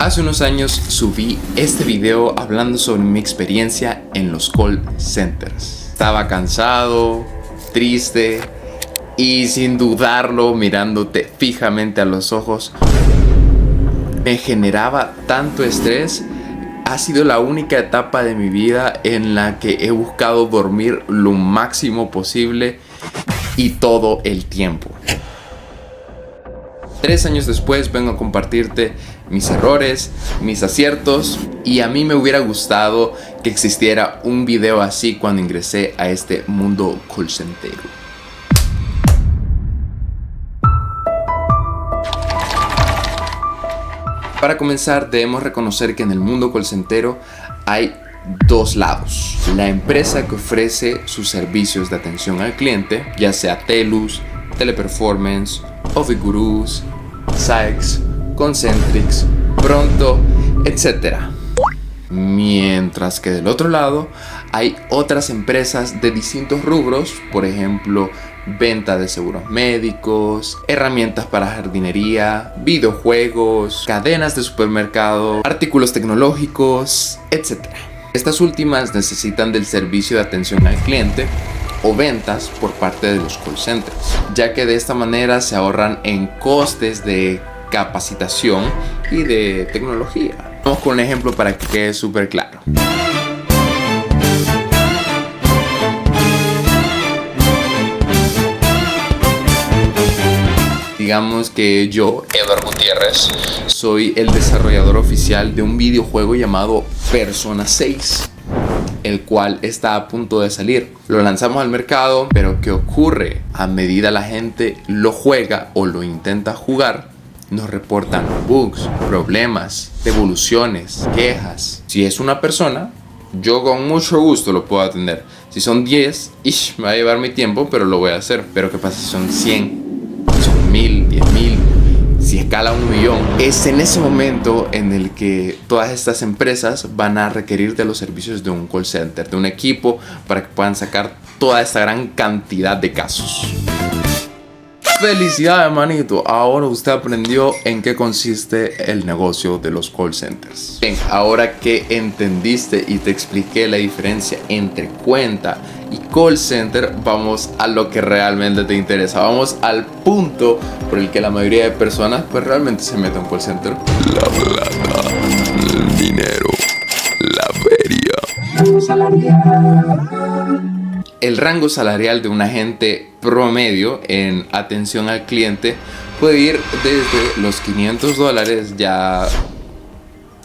Hace unos años subí este video hablando sobre mi experiencia en los call centers. Estaba cansado, triste y sin dudarlo, mirándote fijamente a los ojos, me generaba tanto estrés. Ha sido la única etapa de mi vida en la que he buscado dormir lo máximo posible y todo el tiempo. 3 años después vengo a compartirte mis errores, mis aciertos, y a mí me hubiera gustado que existiera un video así cuando ingresé a este mundo call centero. Para comenzar, debemos reconocer que en el mundo call centero hay dos lados. La empresa que ofrece sus servicios de atención al cliente, ya sea Telus, Teleperformance, Office-Gurus, Sykes, Concentrix, Pronto, etc. Mientras que del otro lado hay otras empresas de distintos rubros, por ejemplo, venta de seguros médicos, herramientas para jardinería, videojuegos, cadenas de supermercado, artículos tecnológicos, etc. Estas últimas necesitan del servicio de atención al cliente o ventas por parte de los call centers, ya que de esta manera se ahorran en costes de capacitación y de tecnología. Vamos con un ejemplo para que quede súper claro. Digamos que yo, Eduardo Gutiérrez, soy el desarrollador oficial de un videojuego llamado Persona 6, el cual está a punto de salir. Lo lanzamos al mercado, pero ¿qué ocurre? A medida la gente lo juega o lo intenta jugar, nos reportan bugs, problemas, devoluciones, quejas. Si es una persona, yo con mucho gusto lo puedo atender. Si son 10, me va a llevar mi tiempo, pero lo voy a hacer. Pero ¿qué pasa si son 100? Si son 1000, 10,000, si escala 1,000,000. Es en ese momento en el que todas estas empresas van a requerir de los servicios de un call center, de un equipo, para que puedan sacar toda esta gran cantidad de casos. ¡Felicidades, manito! Ahora usted aprendió en qué consiste el negocio de los call centers. Bien, ahora que entendiste y te expliqué la diferencia entre cuenta y call center, vamos a lo que realmente te interesa. Vamos al punto por el que la mayoría de personas pues realmente se meten en call center. La plata, el dinero, la feria. El rango salarial de un agente promedio en atención al cliente puede ir desde los $500, ya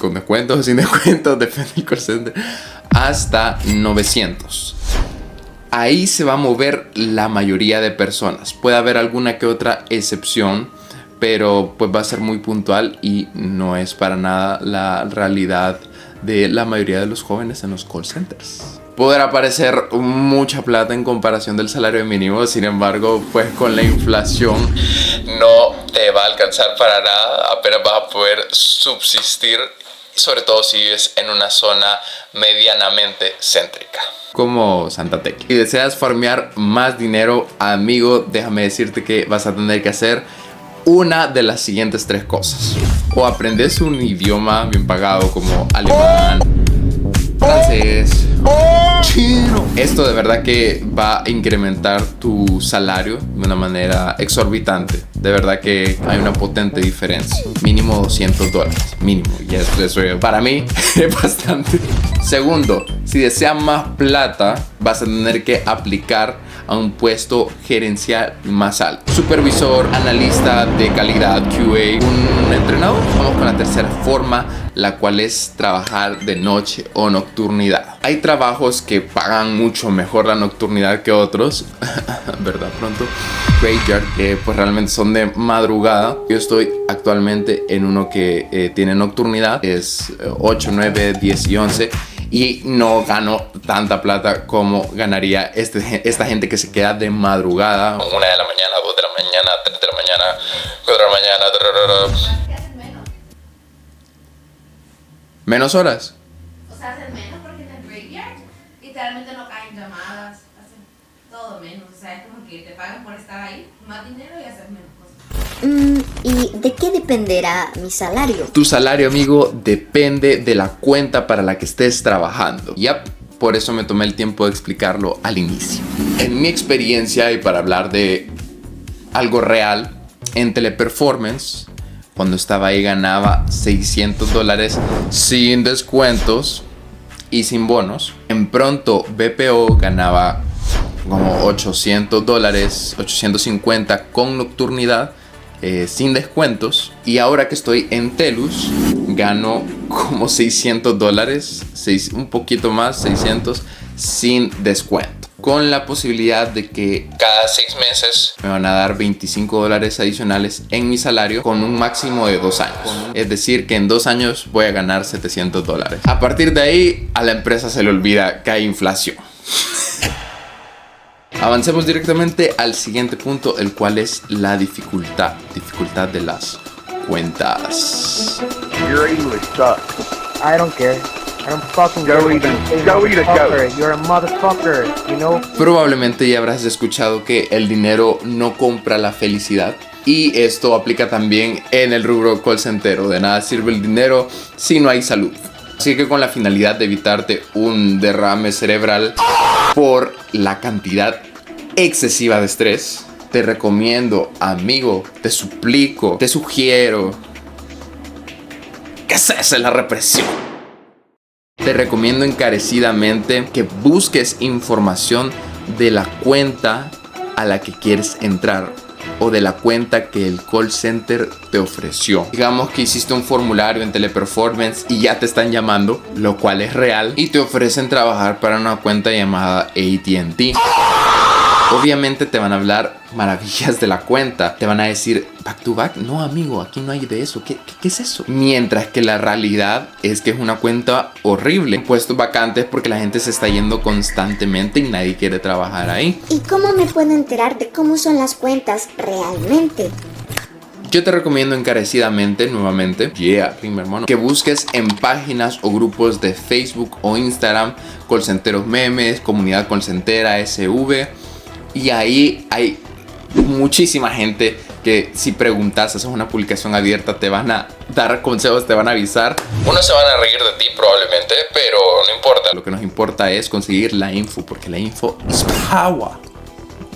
con descuentos o sin descuentos, depende del call center, hasta 900. Ahí se va a mover la mayoría de personas. Puede haber alguna que otra excepción, pero pues va a ser muy puntual y no es para nada la realidad de la mayoría de los jóvenes en los call centers. Podrá parecer mucha plata en comparación del salario mínimo, sin embargo, pues con la inflación no te va a alcanzar para nada, apenas vas a poder subsistir, sobre todo si vives en una zona medianamente céntrica, como Santa Tecla. Si deseas farmear más dinero, amigo, déjame decirte que vas a tener que hacer una de las siguientes 3 cosas. O aprendes un idioma bien pagado como alemán, francés, chino. Esto de verdad que va a incrementar tu salario de una manera exorbitante. De verdad que hay una potente diferencia. Mínimo $200. Mínimo. Y eso para mí es bastante. Segundo, si deseas más plata, vas a tener que aplicar a un puesto gerencial más alto. Supervisor, analista de calidad, QA, un entrenador. Vamos con la tercera forma, la cual es trabajar de noche o nocturnidad. Hay trabajos que pagan mucho mejor la nocturnidad que otros, ¿verdad? Pronto. Graveyard, que pues realmente son de madrugada. Yo estoy actualmente en uno que tiene nocturnidad, es 8, 9, 10 y 11. Y no gano tanta plata como ganaría esta gente que se queda de madrugada. 1 de la mañana, 2 de la mañana, 3 de la mañana, 4 de la mañana. ¿Menos horas? O sea, hacen menos porque en el graveyard literalmente no caen llamadas, hacen todo menos. O sea, es como que te pagan por estar ahí, más dinero y hacer menos cosas. ¿Y de qué dependerá mi salario? Tu salario, amigo, depende de la cuenta para la que estés trabajando. Por eso me tomé el tiempo de explicarlo al inicio. En mi experiencia, y para hablar de algo real, en Teleperformance, cuando estaba ahí ganaba $600 sin descuentos y sin bonos. En Pronto BPO ganaba como $800, 850 con nocturnidad, sin descuentos. Y ahora que estoy en Telus, gano como $600, un poquito más, 600 sin descuento, con la posibilidad de que cada 6 meses me van a dar $25 adicionales en mi salario, con un máximo de 2 años. Es decir, que en 2 años voy a ganar $700. A partir de ahí, a la empresa se le olvida que hay inflación. Avancemos directamente al siguiente punto, el cual es la dificultad de las cuentas. Your English sucks. I don't care. I don't fucking Go care. eat a goat. You're a motherfucker, you know? Probablemente ya habrás escuchado que el dinero no compra la felicidad. Y esto aplica también en el rubro call center. De nada sirve el dinero si no hay salud. Así que con la finalidad de evitarte un derrame cerebral por la cantidad excesiva de estrés, te recomiendo, amigo, te suplico, te sugiero que cese la represión. Te recomiendo encarecidamente que busques información de la cuenta a la que quieres entrar o de la cuenta que el call center te ofreció. Digamos que hiciste un formulario en Teleperformance y ya te están llamando, lo cual es real, y te ofrecen trabajar para una cuenta llamada AT&T. Obviamente te van a hablar maravillas de la cuenta. Te van a decir back to back. No, amigo, aquí no hay de eso. ¿Qué es eso? Mientras que la realidad es que es una cuenta horrible. Puestos vacantes porque la gente se está yendo constantemente y nadie quiere trabajar ahí. ¿Y cómo me puedo enterar de cómo son las cuentas realmente? Yo te recomiendo encarecidamente, nuevamente, primo hermano, que busques en páginas o grupos de Facebook o Instagram, callcenteros memes, comunidad callcentera, SV. Y ahí hay muchísima gente que si preguntas, haces una publicación abierta, te van a dar consejos, te van a avisar. Unos se van a reír de ti probablemente, pero no importa. Lo que nos importa es conseguir la info, porque la info es power.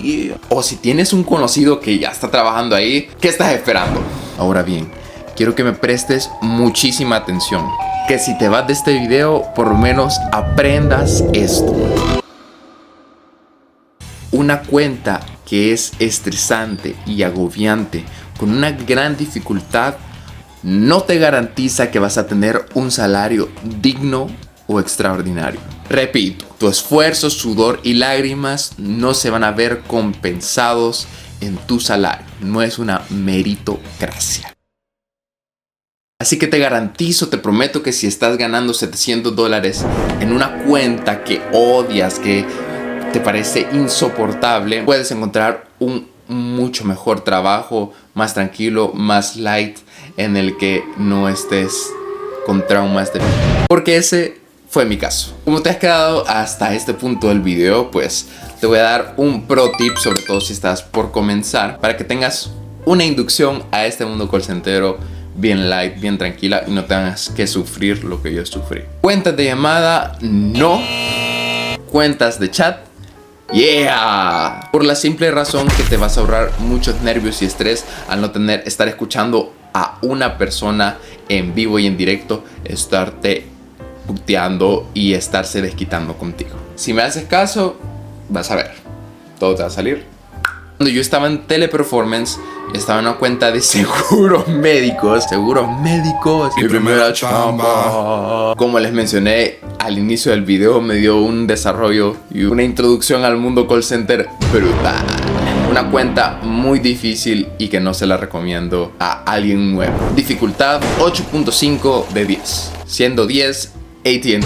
Yeah. O si tienes un conocido que ya está trabajando ahí, ¿qué estás esperando? Ahora bien, quiero que me prestes muchísima atención. Que si te vas de este video, por lo menos aprendas esto. Una cuenta que es estresante y agobiante, con una gran dificultad, no te garantiza que vas a tener un salario digno o extraordinario. Repito, tu esfuerzo, sudor y lágrimas no se van a ver compensados en tu salario. No es una meritocracia. Así que te garantizo, te prometo que si estás ganando $700 en una cuenta que odias, que te parece insoportable, puedes encontrar un mucho mejor trabajo, más tranquilo, más light, en el que no estés con traumas de vida. Porque ese fue mi caso. Como te has quedado hasta este punto del video, pues te voy a dar un pro tip, sobre todo si estás por comenzar, para que tengas una inducción a este mundo callcentero bien light, bien tranquila y no tengas que sufrir lo que yo sufrí. Cuentas de llamada, no. Cuentas de chat, yeah. Por la simple razón que te vas a ahorrar muchos nervios y estrés al no estar escuchando a una persona en vivo y en directo estarte puteando y estarse desquitando contigo. Si me haces caso, vas a ver, todo te va a salir. Cuando yo estaba en Teleperformance, estaba en una cuenta de seguros médicos. Mi primera chamba. Como les mencioné al inicio del video, me dio un desarrollo y una introducción al mundo call center brutal. Una cuenta muy difícil y que no se la recomiendo a alguien nuevo. Dificultad 8.5 de 10, siendo 10 AT&T.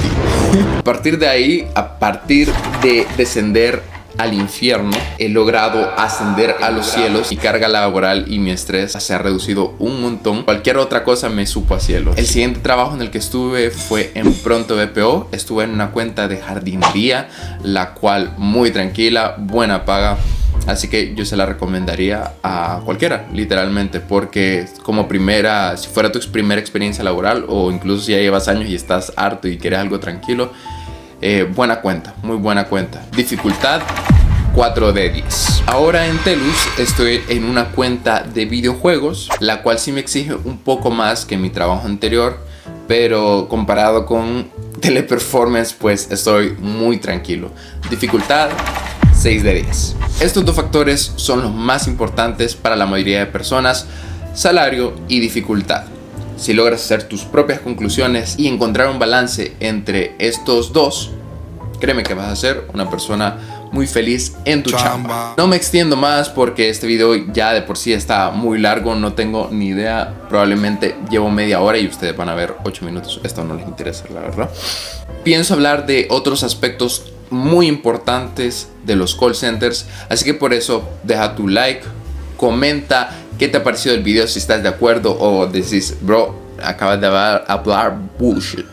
A partir de ahí, a partir de descender al infierno, he logrado ascender a los cielos. Mi carga laboral y mi estrés se ha reducido un montón. Cualquier otra cosa me supo a cielos. El siguiente trabajo en el que estuve fue en Pronto BPO. Estuve en una cuenta de jardinería, la cual muy tranquila, buena paga. Así que yo se la recomendaría a cualquiera, literalmente, porque como primera, si fuera tu primera experiencia laboral o incluso si ya llevas años y estás harto y quieres algo tranquilo, buena cuenta, muy buena cuenta. Dificultad 4 de 10. Ahora en Telus estoy en una cuenta de videojuegos, la cual sí me exige un poco más que mi trabajo anterior, pero comparado con Teleperformance pues estoy muy tranquilo. Dificultad 6 de 10. Estos dos factores son los más importantes para la mayoría de personas: salario y dificultad. Si logras hacer tus propias conclusiones y encontrar un balance entre estos dos, créeme que vas a ser una persona muy feliz en tu chamba. No me extiendo más porque este video ya de por sí está muy largo, no tengo ni idea, probablemente llevo media hora y ustedes van a ver 8 minutos, esto no les interesa la verdad. Pienso hablar de otros aspectos muy importantes de los call centers, así que por eso deja tu like, comenta qué te ha parecido el video, si estás de acuerdo o decís, bro, acabas de hablar bullshit.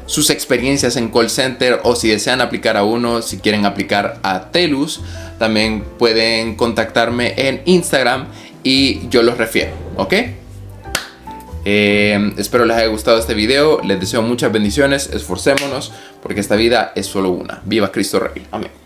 Sus experiencias en call center o si desean aplicar a uno, si quieren aplicar a Telus, también pueden contactarme en Instagram y yo los refiero, ¿ok? Espero les haya gustado este video, les deseo muchas bendiciones, esforcémonos porque esta vida es solo una. Viva Cristo Rey, amén.